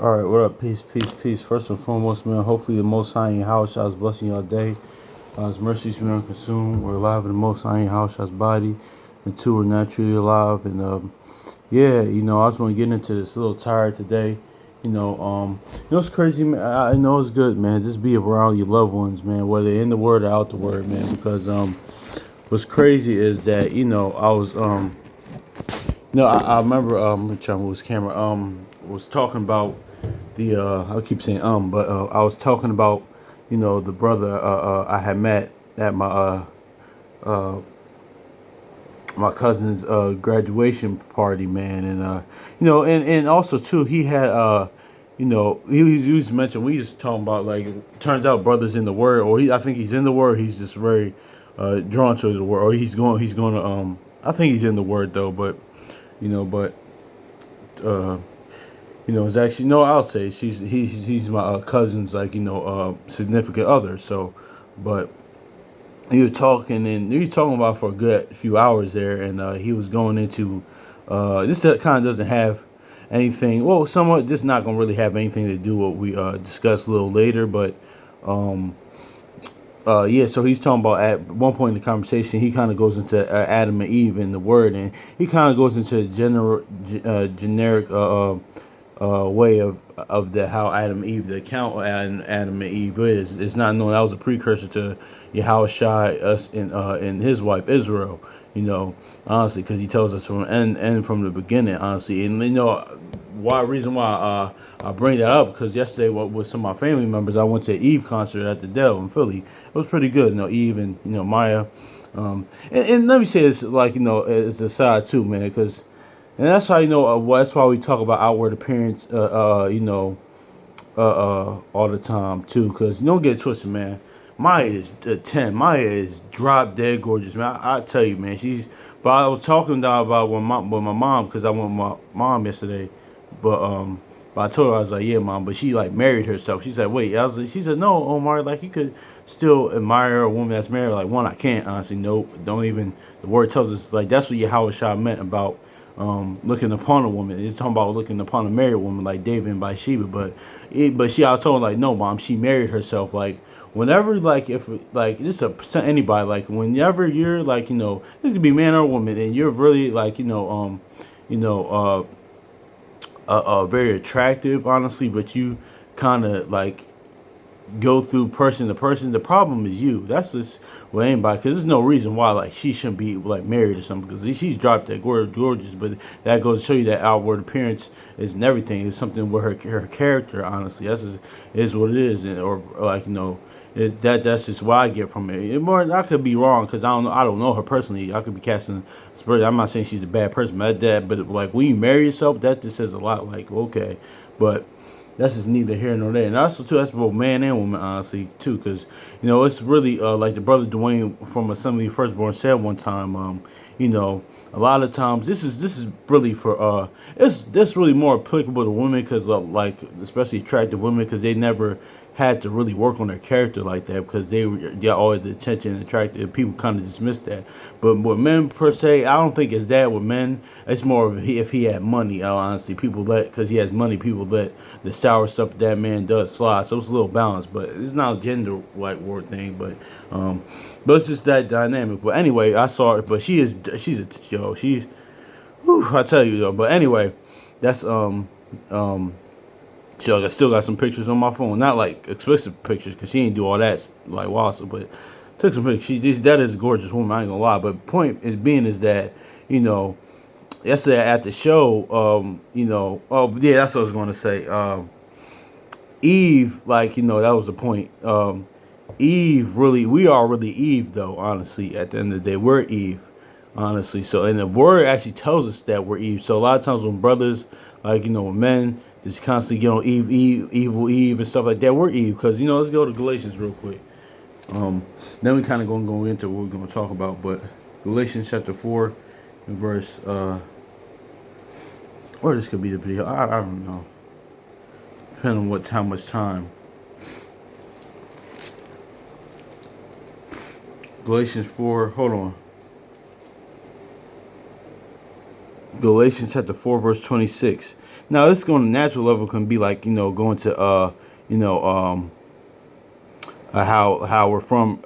All right, what up? Peace, peace, peace. First and foremost, man, hopefully the Most High in your house shall blessing your day. His mercies we are consumed. We're alive in the Most High in your house shall's body. And two, we're naturally alive. And yeah, I just want to get into this. A little tired today. It's crazy, man. I know it's good, man. Just be around your loved ones, man, whether in the word or out the word, man. Because what's crazy is that I was no, I remember I'm trying to move his camera. Was talking about the I keep saying but I was talking about the brother I had met at uh my cousin's graduation party, man. And and also too, he had he was mentioned, we was talking about, like, turns out brothers in the word, or I think he's in the word. He's just very drawn to the word, or he's going to I think he's in the word though. But you know but uh it's actually, no, I'll say he's my cousin's, like, significant other. So, but you were talking about for a good few hours there, and he was going into this kind of doesn't have anything. Well, somewhat, this not gonna really have anything to do with what we discuss a little later, but yeah. So he's talking about, at one point in the conversation, he kind of goes into Adam and Eve and the word, and he kind of goes into generic way of the how Adam and Eve, the account of Adam and Eve is. It's not known that was a precursor to Yahushua, us, and his wife Israel. Honestly, because he tells us from and from the beginning, honestly. And reason why I bring that up, because yesterday, with some of my family members, I went to an Eve concert at the Dell in Philly. It was pretty good. Eve and Maya. And let me say this, like, as a side too, man, because. And that's how that's why we talk about outward appearance, all the time too. Because don't get it twisted, man. Maya is a 10. Maya is drop dead gorgeous, man. I tell you, man. But I was talking down about with my mom, because I went with my mom yesterday. But I told her, I was like, yeah, mom. But she, like, married herself. She said, wait. She said, no, Omar. Like, you could still admire a woman that's married. Like, one, I can't, honestly. Nope. Don't even. The word tells us, like, that's what Yahweh Shah meant about looking upon a woman. It's talking about looking upon a married woman, like David and Bathsheba. But I told her, like, no, mom, she married herself. Like, whenever, like, if, like, this is anybody, like, whenever you're, like, this could be man or woman, and you're really, like, you know very attractive, honestly, but you kind of, like, go through person to person. The problem is you. That's just with anybody, because there's no reason why, like, she shouldn't be, like, married or something, because she's dropped that gorgeous. But that goes to show you that outward appearance isn't everything. It's something with her character. Honestly, that's just is what it is. Or, like, that's just what I get from it. I could be wrong, because I don't know her personally. I could be casting aspersions. I'm not saying she's a bad person, but like, when you marry yourself, that just says a lot. Like, okay, but that's just neither here nor there. And also too, that's both man and woman, honestly, too, because it's really like the brother Dwayne from Assembly of Firstborn said one time. A lot of times this is really for it's this really more applicable to women, because like, especially attractive women, because they never had to really work on their character like that, because they got all the attention and attractive. People kind of dismiss that. But with men per se, I don't think it's that. With men, it's more of if he had money. Honestly, people because he has money, people let the sour stuff that man does slide. So it's a little balanced, but it's not a gender like war thing. But it's just that dynamic. But anyway, I saw it. But she's a she's, whew, I tell you though. But anyway, that's so I still got some pictures on my phone, not like explicit pictures, because she ain't do all that like Wassa, but took some pictures. That is a gorgeous woman, I ain't gonna lie. But point is that yesterday at the show, oh yeah, that's what I was gonna say. Eve, like, that was the point. Eve, really, we are really Eve though. Honestly, at the end of the day, we're Eve. Honestly, so, and the word actually tells us that we're Eve. So a lot of times when brothers, like, men just constantly get on evil Eve and stuff like that, we're Eve. Because let's go to Galatians real quick. Then we kind of gonna go into what we're gonna talk about. But Galatians chapter 4 and verse or this could be the video. I don't know, depending on how much time. Galatians 4. Hold on. Galatians chapter 4 verse 26. Now this on a natural level can be like, going to you know how we're from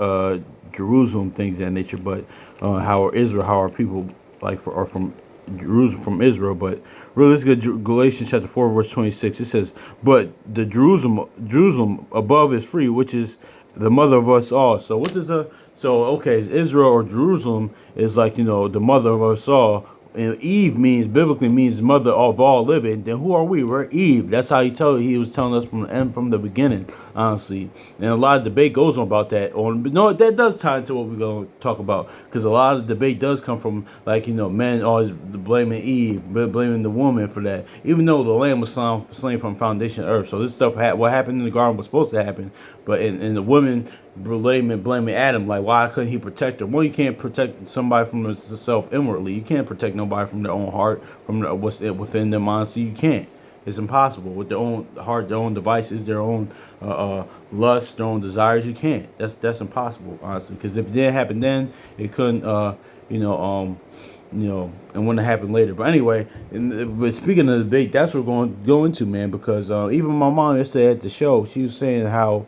Jerusalem, things of that nature, but how are Israel, how are people are from Jerusalem, from Israel. But really, let's get Galatians chapter 4 verse 26. It says, but the Jerusalem above is free, which is the mother of us all. So what does okay, is Israel or Jerusalem is like, the mother of us all. And Eve biblically means mother of all living. Then who are we? We're Eve. That's how he was telling us from the beginning, honestly. And a lot of debate goes on about that. No, that does tie into what we're going to talk about, because a lot of debate does come from men always blaming Eve, blaming the woman for that, even though the lamb was slain from foundation of earth. So this stuff what happened in the garden was supposed to happen, but in the women blaming Adam, like, why couldn't he protect her? Well, you can't protect somebody from themselves inwardly. You can't protect nobody from their own heart, from what's within them. Honestly, you can't. It's impossible. With their own heart, their own devices, their own lust, their own desires, you can't. That's impossible, honestly. Because if it didn't happen then, it couldn't. And wouldn't happen later. But anyway, but speaking of the debate, that's what we're going to go into, man. Because even my mom yesterday at the show, she was saying how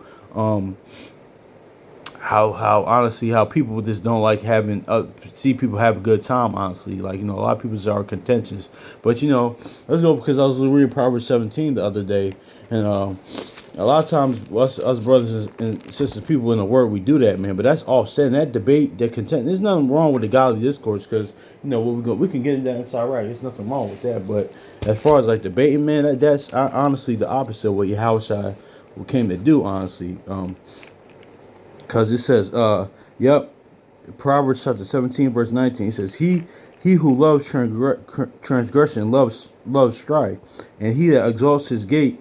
honestly, how people just don't like having see people have a good time, honestly. Like, a lot of people are contentious, but let's go, because I was reading Proverbs 17 the other day, and a lot of times us brothers and sisters, people in the word, we do that, man. But that's all said. That debate, that content, there's nothing wrong with the godly discourse, because we can get into that inside, right? There's nothing wrong with that. But as far as like debating, man, that's honestly the opposite of what Yahushua came to do, honestly. Because it says, Proverbs chapter 17, verse 19, it says, He who loves transgression loves strife, and he that exalts his gate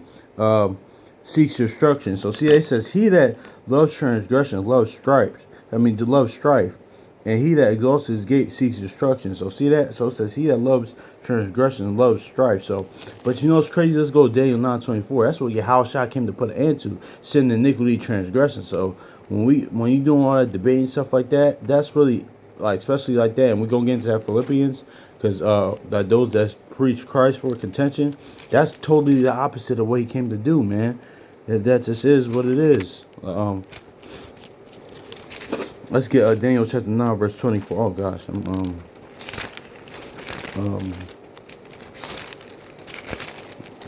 seeks destruction. So see, it says, he that loves transgression loves strife. To love strife. And he that exalts his gate seeks destruction. So see that? So it says, he that loves transgression loves strife. So, but it's crazy. Let's go to Daniel 9:24. That's what Yahushua came to put an end to: sin, iniquity, transgression. So when you doing all that debate and stuff like that, that's really, like, especially like that. And we're gonna get into that Philippians, because that those that preach Christ for contention, that's totally the opposite of what he came to do, man. That just is what it is. Let's get Daniel chapter 9 verse 24. Oh gosh,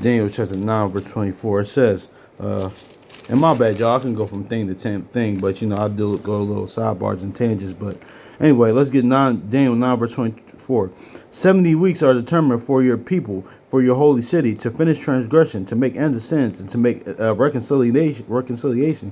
Daniel chapter 9 verse 24. It says, and my bad, y'all, I can go from thing to thing, but I do go a little sidebars and tangents. But anyway, let's get Daniel 9 verse 24. 70 weeks are determined for your people, for your holy city, to finish transgression, to make end of sins, and to make reconciliation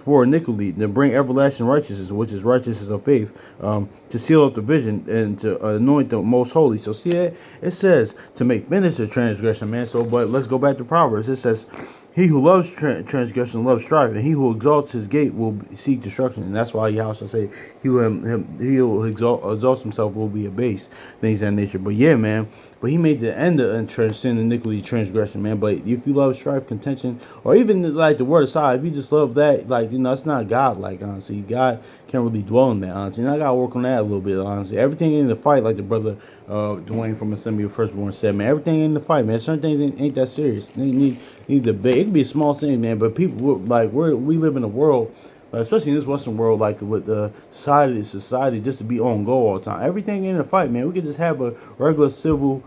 for iniquity, to bring everlasting righteousness, which is righteousness of faith, to seal up the vision, and to anoint the most holy. So see that? It says to make finish the transgression, man. So, but let's go back to Proverbs. It says, he who loves transgression loves strife, and he who exalts his gate will seek destruction. And that's why Yahweh shall say, he who exalts himself will be abased, things of that nature. But yeah, man. But he made the end of sin, iniquity, transgression, man. But if you love strife, contention, or even like the word aside, if you just love that, like, it's not God, like, honestly. God can't really dwell in that, honestly. And I gotta work on that a little bit, honestly. Everything in the fight, like the brother Dwayne from Assembly of Firstborn said, man, everything in the fight, man. Certain things ain't that serious. They need debate. It can be a small thing, man, but people, like, we live in a world, especially in this Western world, like with the society just to be on go all the time. Everything in a fight, man. We could just have a regular, civil,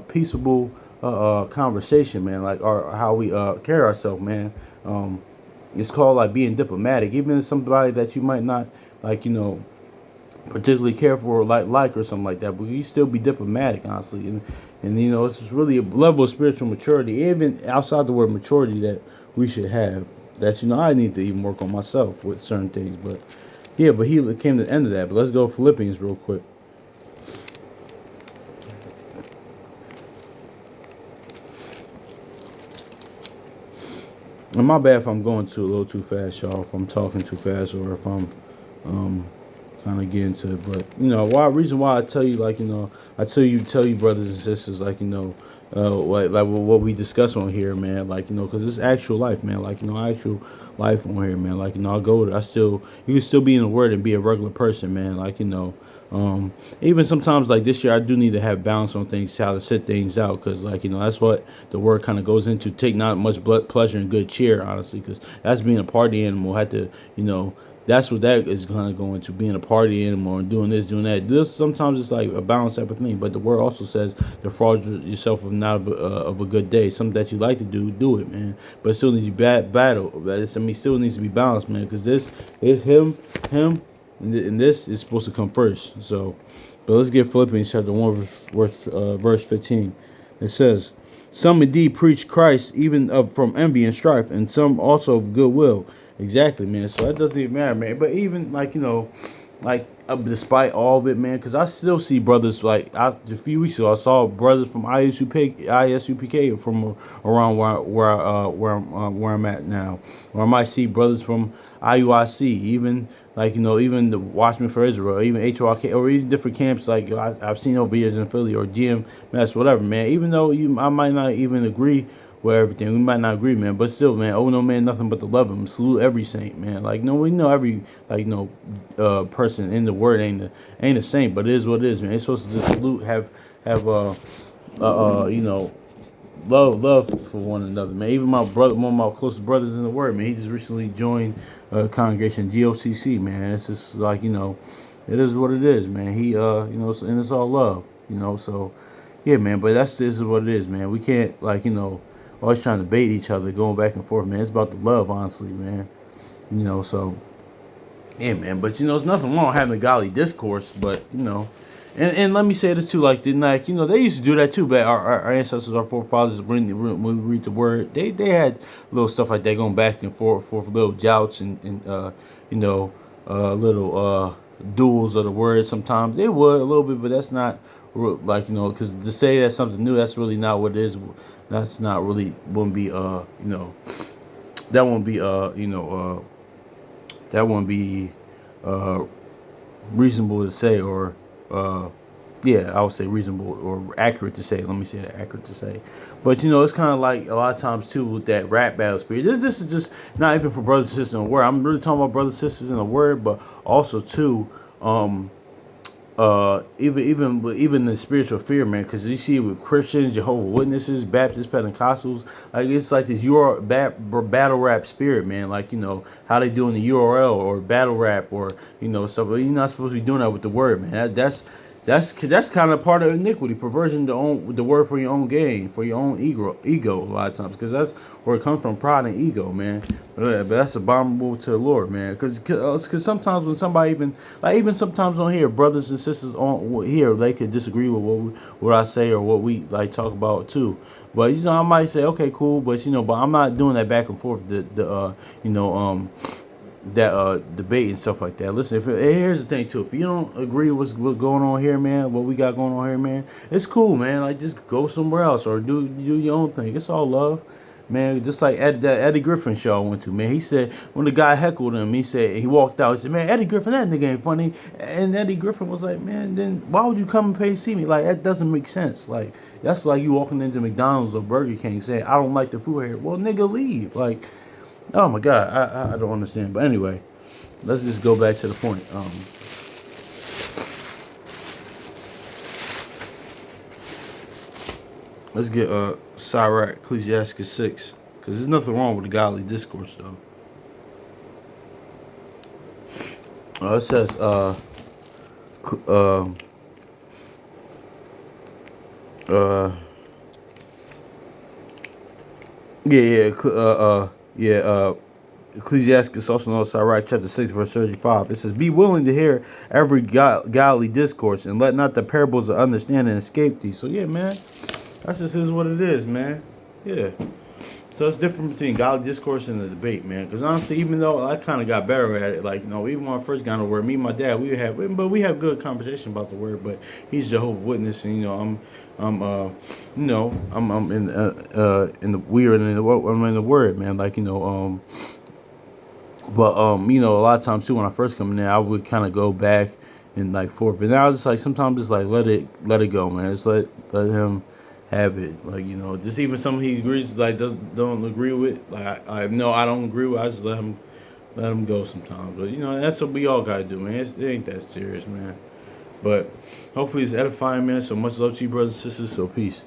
peaceable conversation, man, like how we carry ourselves, man. It's called like being diplomatic, even if somebody that you might not like, particularly care for, or like or something like that, but you still be diplomatic, honestly. And it's just really a level of spiritual maturity, even outside the word maturity, that we should have, that I need to even work on myself with certain things. But yeah, but he came to the end of that. But let's go to Philippians real quick. And my bad if I'm going a little too fast, y'all, if I'm talking too fast, or if I'm kind of get into it. But why reason why I tell you, like, I tell you brothers and sisters, like, like what we discuss on here, man, like, because it's actual life, man, like, actual life on here, man, like, I go to, I still, you can still be in the word and be a regular person, man, like, even sometimes like this year I do need to have balance on things, how to sit things out, because like that's what the word kind of goes into. Take not much pleasure in good cheer, honestly, because that's being a party animal. Had to, that's what that is kind of going to, being a party animal and doing this, doing that. This sometimes it's like a balance type of thing, but the word also says defraud yourself of not of a good day. Something that you like to do it, man. But it still needs to be battle. Still needs to be balanced, man, because this is him. And this is supposed to come first. So, but let's get Philippians chapter 1, verse 15. It says, some indeed preach Christ even from envy and strife, and some also of goodwill. Exactly, man. So that doesn't even matter, man. But even like, despite all of it, man, because I still see brothers, like, a few weeks ago, I saw brothers from ISUPK from around where I'm at now. Or I might see brothers from IUIC, even like, even the Watchmen for Israel, or even HORK, or even different camps like I've seen over here in Philly, or GMS, whatever, man. Even though I might not even agree with everything, we might not agree, man, but still, man, oh no, man, nothing but to love him. Salute every saint, man. Like, no, we know every, like, person in the word ain't a saint, but it is what it is, man. It's supposed to just salute, have love for one another, man. Even my brother, one of my closest brothers in the word, man, he just recently joined congregation GOCC, man. It's just like, it is what it is, man. He and it's all love, so yeah, man. But this is what it is, man. We can't, like, always trying to bait each other, going back and forth, man. It's about the love, honestly, man. So yeah, man. But there's nothing wrong having a godly discourse, but and let me say this too, like, they used to do that too, but our ancestors, our forefathers, when we read the word, they had little stuff like that, going back and forth, little jouts and little duels of the word. Sometimes they would a little bit, but that's not like, because to say that's something new, that's really not what it is. That's not really, wouldn't be that wouldn't be that wouldn't be reasonable to say, or yeah, I would say reasonable or accurate to say. Let me say that, accurate to say. But it's kind of like a lot of times too with that rap battle spirit. This is just not even for brothers and sisters in the word. I'm really talking about brothers and sisters in the word, but also too, even the spiritual fear, man, because you see it with Christians, Jehovah's Witnesses, Baptists, Pentecostals, like, it's like this battle rap spirit, man, like, how they do in the URL or battle rap, or stuff. You're not supposed to be doing that with the word, man. That's kind of part of iniquity, perversion the word for your own gain, for your own ego a lot of times, because that's where it comes from, pride and ego, man. But that's abominable to the Lord, man. Because sometimes when somebody even sometimes on here, brothers and sisters on here, they could disagree with what I say or what we like talk about too. But I might say, okay, cool, but but I'm not doing that back and forth. That debate and stuff like that. Listen, here's the thing too. If you don't agree with what's going on here, man, what we got going on here, man, it's cool, man. Like, just go somewhere else or do your own thing. It's all love, man. Just like that Eddie Griffin show I went to, man. He said when the guy heckled him, he walked out. He said, "Man, Eddie Griffin, that nigga ain't funny." And Eddie Griffin was like, "Man, then why would you come and pay to see me? Like, that doesn't make sense. Like, that's like you walking into McDonald's or Burger King saying, I don't like the food here. Well, nigga, leave. Like." Oh my God, I don't understand. But anyway, let's just go back to the point. Let's get Sirach, Ecclesiastes 6, because there's nothing wrong with the godly discourse though. It says Ecclesiastes, also known as Sirach, chapter 6, verse 35. It says, be willing to hear every godly discourse, and let not the parables of understanding escape thee. So yeah, man, that's just is what it is, man. Yeah. So it's different between godly discourse and the debate, man. Because honestly, even though I kind of got better at it, like, even when I first got on the word, me and my dad, we have good conversation about the word. But he's Jehovah's Witness, and I'm in the weird, and I'm in the word, man. Like, But a lot of times too when I first come in there, I would kind of go back and like forth. But now it's just like sometimes just like let it go, man. Just let him have it. Like just even something he agrees like don't agree with. Like I know I don't agree with. I just let him go sometimes. But that's what we all gotta do, man. It ain't that serious, man. But hopefully it's edifying, man. So much love to you, brothers and sisters. So peace.